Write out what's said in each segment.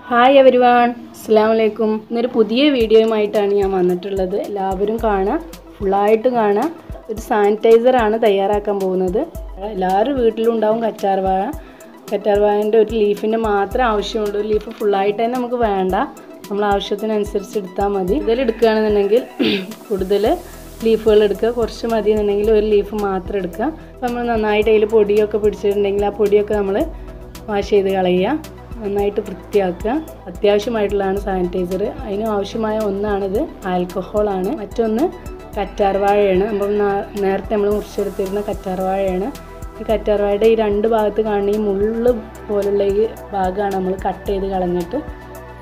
Hi everyone, അസ്സലാമു അലൈക്കും. ഇന്നൊരു പുതിയ വീഡിയോയുമായിട്ടാണ് ഞാൻ വന്നിട്ടുള്ളത്. എല്ലാവരും കാണാം, ഫുള്ളായിട്ട് കാണാം. ഒരു സാനിറ്റൈസറാണ് തയ്യാറാക്കാൻ പോകുന്നത്. എല്ലാവരും വീട്ടിലുണ്ടാവും കറ്റാർവാഴ. കറ്റാർവാഴൻ്റെ ഒരു ലീഫിൻ്റെ മാത്രമേ ആവശ്യമുള്ളൂ. ഒരു ലീഫ് ഫുള്ളായിട്ട് തന്നെ നമുക്ക് വേണ്ട, നമ്മൾ ആവശ്യത്തിനനുസരിച്ച് എടുത്താൽ മതി. ഇതിൽ എടുക്കുകയാണെന്നുണ്ടെങ്കിൽ കൂടുതൽ ലീഫുകൾ എടുക്കുക, കുറച്ച് മതി എന്നുണ്ടെങ്കിൽ ഒരു ലീഫ് മാത്രം എടുക്കുക. അപ്പോൾ നമ്മൾ നന്നായിട്ട് അതിൽ പൊടിയൊക്കെ പിടിച്ചിട്ടുണ്ടെങ്കിൽ ആ പൊടിയൊക്കെ നമ്മൾ വാഷ് ചെയ്ത് കളയുക, നന്നായിട്ട് വൃത്തിയാക്കുക. അത്യാവശ്യമായിട്ടുള്ളതാണ് സാനിറ്റൈസർ. അതിന് ആവശ്യമായ ഒന്നാണിത്, ആൽക്കഹോളാണ്. മറ്റൊന്ന് കറ്റാർവാഴയാണ്. നമ്മൾ നേരത്തെ നമ്മൾ മുറിച്ചെടുത്തിരുന്ന കറ്റാർവാഴയാണ്. ഈ കറ്റാർവാഴയുടെ ഈ രണ്ട് ഭാഗത്ത് കാണുന്ന ഈ മുള്ള് പോലുള്ള ഈ ഭാഗമാണ് നമ്മൾ കട്ട് ചെയ്ത് കളഞ്ഞിട്ട്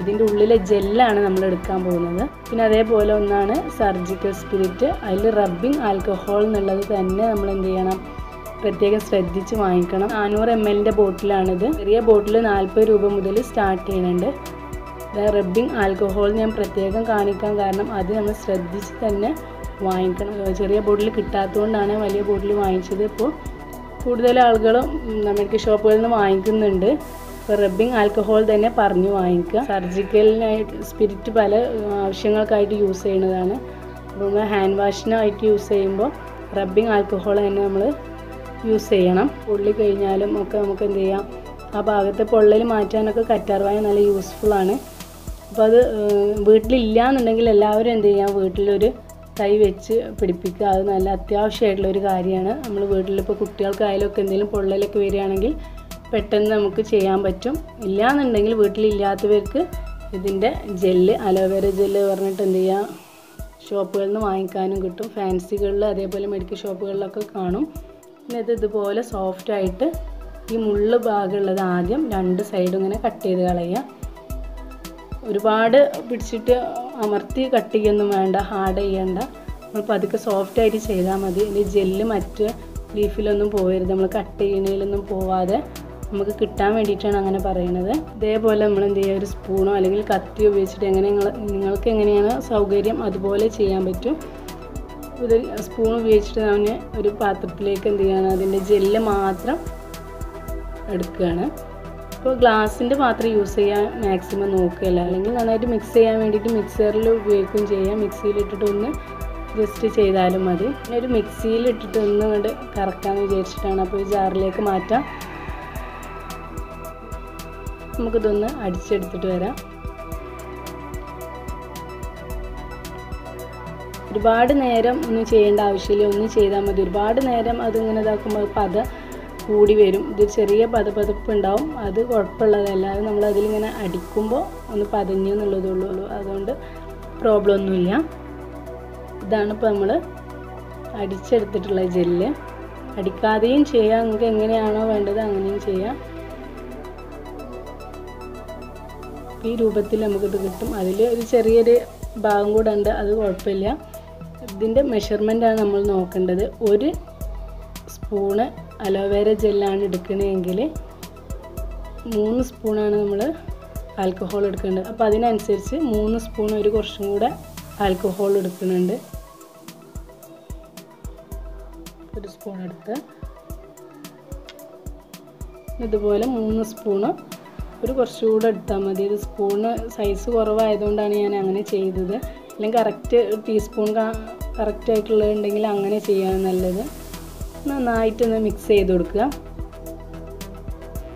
ഇതിൻ്റെ ഉള്ളിലെ ജെല്ലാണ് നമ്മൾ എടുക്കാൻ പോകുന്നത്. പിന്നെ അതേപോലെ ഒന്നാണ് സർജിക്കൽ സ്പിരിറ്റ്. അതിൽ റബ്ബിംഗ് ആൽക്കഹോൾ എന്നുള്ളത് തന്നെ നമ്മൾ എന്ത് ചെയ്യണം, പ്രത്യേകം ശ്രദ്ധിച്ച് വാങ്ങിക്കണം. 400 ml ബോട്ടിലാണിത്. ചെറിയ ബോട്ടിൽ 40 രൂപ മുതൽ സ്റ്റാർട്ട് ചെയ്യുന്നുണ്ട്. റബ്ബിംഗ് ആൽക്കഹോൾ ഞാൻ പ്രത്യേകം കാണിക്കാൻ കാരണം അത് നമ്മൾ ശ്രദ്ധിച്ച് തന്നെ വാങ്ങിക്കണം. ചെറിയ ബോട്ടിൽ കിട്ടാത്തതുകൊണ്ടാണ് വലിയ ബോട്ടിൽ വാങ്ങിച്ചത്. ഇപ്പോൾ കൂടുതൽ ആളുകളും മെഡിക്കൽ ഷോപ്പുകളിൽ നിന്ന് വാങ്ങിക്കുന്നുണ്ട്. ഇപ്പോൾ റബ്ബിംഗ് ആൽക്കഹോൾ തന്നെ പറഞ്ഞ് വാങ്ങിക്കുക. സർജിക്കലിനായിട്ട് സ്പിരിറ്റ് പല ആവശ്യങ്ങൾക്കായിട്ട് യൂസ് ചെയ്യുന്നതാണ്. അപ്പോൾ ഹാൻഡ് വാഷിനായിട്ട് യൂസ് ചെയ്യുമ്പോൾ റബ്ബിംഗ് ആൽക്കഹോൾ തന്നെ നമ്മൾ യൂസ് ചെയ്യണം. പൊള്ളി കഴിഞ്ഞാലും ഒക്കെ നമുക്ക് എന്ത് ചെയ്യാം, ആ ഭാഗത്തെ പൊള്ളൽ മാറ്റാനൊക്കെ കറ്റാർവാഴ നല്ല യൂസ്ഫുള്ളാണ്. അപ്പോൾ അത് വീട്ടിലില്ല എന്നുണ്ടെങ്കിൽ എല്ലാവരും എന്ത് ചെയ്യാം, വീട്ടിലൊരു തൈ വെച്ച് പിടിപ്പിക്കുക. അത് നല്ല അത്യാവശ്യമായിട്ടുള്ളൊരു കാര്യമാണ്. നമ്മൾ വീട്ടിലിപ്പോൾ കുട്ടികൾക്കായാലും ഒക്കെ എന്തെങ്കിലും പൊള്ളലൊക്കെ വരികയാണെങ്കിൽ പെട്ടെന്ന് നമുക്ക് ചെയ്യാൻ പറ്റും. ഇല്ലയെന്നുണ്ടെങ്കിൽ വീട്ടിലില്ലാത്തവർക്ക് ഇതിൻ്റെ ജെല്ല്, അലോവേര ജെല്ല് പറഞ്ഞിട്ട് എന്ത് ചെയ്യുക, ഷോപ്പുകളിൽ നിന്ന് വാങ്ങിക്കാനും കിട്ടും. ഫാൻസികളിൽ അതേപോലെ മെഡിക്കൽ ഷോപ്പുകളിലൊക്കെ കാണും. പിന്നെ ഇതുപോലെ സോഫ്റ്റായിട്ട് ഈ മുള്ള് ഭാഗമുള്ളത് ആദ്യം 2 സൈഡും ഇങ്ങനെ കട്ട് ചെയ്ത് കളയുക. ഒരുപാട് പിടിച്ചിട്ട് അമർത്തി കട്ട് ചെയ്യൊന്നും വേണ്ട, ഹാർഡ് ചെയ്യണ്ട. നമ്മൾ പതുക്കെ സോഫ്റ്റായിട്ട് ചെയ്താൽ മതി. ഇതിൽ ജെല്ല് മറ്റ് ലീഫിലൊന്നും പോകരുത്, നമ്മൾ കട്ട് ചെയ്യുന്നതിലൊന്നും പോവാതെ നമുക്ക് കിട്ടാൻ വേണ്ടിയിട്ടാണ് അങ്ങനെ പറയുന്നത്. ഇതേപോലെ നമ്മൾ എന്ത് ചെയ്യുക, ഒരു സ്പൂണോ അല്ലെങ്കിൽ കത്തി ഉപയോഗിച്ചിട്ട് നിങ്ങൾക്ക് എങ്ങനെയാണ് സൗകര്യം അതുപോലെ ചെയ്യാൻ പറ്റും. ഒരു സ്പൂൺ ഉപയോഗിച്ചിട്ട് ഞാൻ ഒരു പാത്രത്തിലേക്ക് എന്ത് ചെയ്യാണ്, അതിൻ്റെ ജെല്ല് മാത്രം എടുക്കുകയാണ്. ഇപ്പോൾ ഗ്ലാസിൻ്റെ പാത്രം യൂസ് ചെയ്യാൻ മാക്സിമം നോക്കുകയല്ല, അല്ലെങ്കിൽ നന്നായിട്ട് മിക്സ് ചെയ്യാൻ വേണ്ടിയിട്ട് മിക്സറിൽ ഉപയോഗിക്കുകയും ചെയ്യാം. മിക്സിയിലിട്ടിട്ട് ഒന്ന് ജസ്റ്റ് ചെയ്താലും മതി. പിന്നെ ഒരു മിക്സിയിലിട്ടിട്ട് ഒന്ന് കൊണ്ട് കറക്കാമെന്ന് വിചാരിച്ചിട്ടാണ്. അപ്പോൾ ഈ ജാറിലേക്ക് മാറ്റാം. നമുക്കിതൊന്ന് അടിച്ചെടുത്തിട്ട് വരാം. ഒരുപാട് നേരം ഒന്നും ചെയ്യേണ്ട ആവശ്യമില്ല, ഒന്ന് ചെയ്താൽ മതി. ഒരുപാട് നേരം അതിങ്ങനെ ഇതാക്കുമ്പോൾ പത കൂടി വരും. ഇത് ചെറിയ പതപ്പ് ഉണ്ടാവും, അത് കുഴപ്പമുള്ളതല്ല. അത് നമ്മളതിലിങ്ങനെ അടിക്കുമ്പോൾ ഒന്ന് പതഞ്ഞു എന്നുള്ളതുള്ളൂ, അതുകൊണ്ട് പ്രോബ്ലം ഒന്നുമില്ല. ഇതാണ് ഇപ്പോൾ നമ്മൾ അടിച്ചെടുത്തിട്ടുള്ള ജെല്ല്. അടിക്കാതെയും ചെയ്യാം, നിങ്ങൾക്ക് എങ്ങനെയാണോ വേണ്ടത് അങ്ങനെയും ചെയ്യാം. ഈ രൂപത്തിൽ നമുക്കിത് കിട്ടും. അതിൽ ഒരു ചെറിയൊരു ഭാഗം കൂടെ ഉണ്ട്, അത് കുഴപ്പമില്ല. ഇതിൻ്റെ മെഷർമെൻറ്റാണ് നമ്മൾ നോക്കേണ്ടത്. 1 സ്പൂണ് അലോവേര ജെല്ലാണ് എടുക്കണമെങ്കിൽ 3 സ്പൂണാണ് നമ്മൾ ആൽക്കഹോൾ എടുക്കേണ്ടത്. അപ്പോൾ അതിനനുസരിച്ച് 3 സ്പൂൺ ഒരു കുറച്ചും കൂടെ ആൽക്കഹോൾ എടുക്കുന്നുണ്ട്. 1 സ്പൂൺ എടുത്ത് ഇതുപോലെ 3 സ്പൂണ് ഒരു കുറച്ചുകൂടെ എടുത്താൽ മതി. ഇത് സ്പൂണ് സൈസ് കുറവായതുകൊണ്ടാണ് ഞാൻ അങ്ങനെ ചെയ്തത്. അല്ലെങ്കിൽ കറക്റ്റ് ടീസ്പൂൺ കറക്റ്റായിട്ടുള്ളതുണ്ടെങ്കിൽ അങ്ങനെ ചെയ്യാൻ നല്ലത്. നന്നായിട്ടൊന്ന് മിക്സ് ചെയ്ത് കൊടുക്കുക.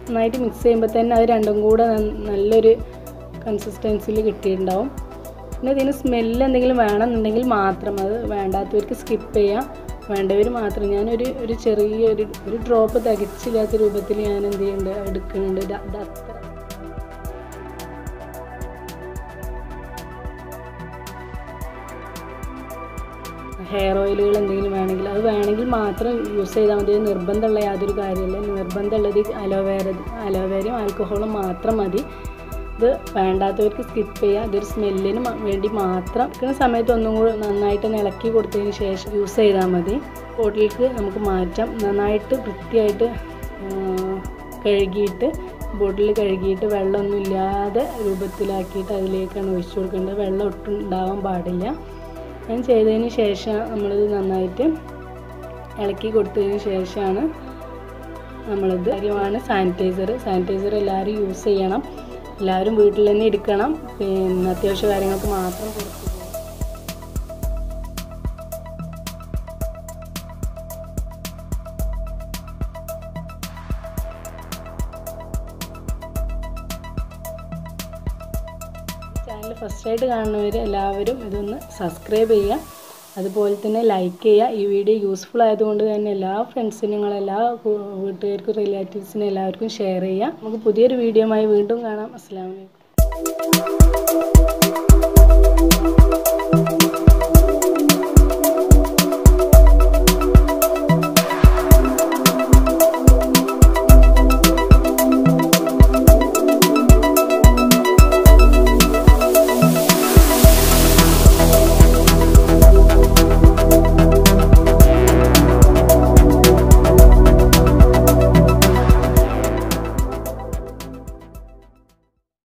നന്നായിട്ട് മിക്സ് ചെയ്യുമ്പോൾ തന്നെ അത് രണ്ടും കൂടെ നല്ലൊരു കൺസിസ്റ്റൻസിയിൽ കിട്ടിയിട്ടുണ്ടാവും. പിന്നെ ഇതിന് സ്മെല്ല് എന്തെങ്കിലും വേണമെന്നുണ്ടെങ്കിൽ മാത്രം, അത് വേണ്ടാത്തവർക്ക് സ്കിപ്പ് ചെയ്യാം. വേണ്ടവർ മാത്രം. ഞാനൊരു ചെറിയൊരു ഡ്രോപ്പ് തികച്ചില്ലാത്ത രൂപത്തിൽ ഞാൻ എന്ത് ചെയ്യുന്നുണ്ട്, എടുക്കുന്നുണ്ട്. ഇത് അത്ര ഹെയർ ഓയിലുകൾ എന്തെങ്കിലും വേണമെങ്കിൽ അത് വേണമെങ്കിൽ മാത്രം യൂസ് ചെയ്താൽ മതി. നിർബന്ധമുള്ള യാതൊരു കാര്യമില്ല. നിർബന്ധമുള്ളത് അലോവേരയും ആൽക്കഹോളും മാത്രം മതി. ഇത് വേണ്ടാത്തവർക്ക് സ്കിപ്പ് ചെയ്യുക. ഇതൊരു സ്മെല്ലിന് വേണ്ടി മാത്രം. ഇരിക്കുന്ന സമയത്ത് ഒന്നും കൂടി നന്നായിട്ട് ഇളക്കി കൊടുത്തതിന് ശേഷം യൂസ് ചെയ്താൽ മതി. ബോട്ടിലേക്ക് നമുക്ക് മാറ്റാം. നന്നായിട്ട് വൃത്തിയായിട്ട് കഴുകിയിട്ട് ബോട്ടിൽ കഴുകിയിട്ട് വെള്ളമൊന്നും ഇല്ലാതെ രൂപത്തിലാക്കിയിട്ട് അതിലേക്കാണ് ഒഴിച്ചു കൊടുക്കേണ്ടത്. വെള്ളം ഒട്ടും ഉണ്ടാവാൻ പാടില്ല. ഞാൻ ചെയ്തതിന് ശേഷം നമ്മളിത് നന്നായിട്ട് ഇളക്കി കൊടുത്തതിന് ശേഷമാണ് നമ്മളിത് കാര്യമാണ് സാനിറ്റൈസർ എല്ലാവരും യൂസ് ചെയ്യണം. എല്ലാവരും വീട്ടിൽ തന്നെ ഇരിക്കണം. പിന്നെ അത്യാവശ്യ കാര്യങ്ങൾക്ക് മാത്രം പുറത്ത് പോകും. ചാനൽ ഫസ്റ്റായിട്ട് കാണുന്നവർ എല്ലാവരും ഇതൊന്ന് സബ്സ്ക്രൈബ് ചെയ്യുക, അതുപോലെ തന്നെ ലൈക്ക് ചെയ്യുക. ഈ വീഡിയോ യൂസ്ഫുൾ ആയതുകൊണ്ട് തന്നെ എല്ലാ ഫ്രണ്ട്സിനും എല്ലാ വീട്ടുകാർക്കും റിലേറ്റീവ്സിനും എല്ലാവർക്കും ഷെയർ ചെയ്യുക. നമുക്ക് പുതിയൊരു വീഡിയോയുമായി വീണ്ടും കാണാം. അസ്സലാമു അലൈക്കും.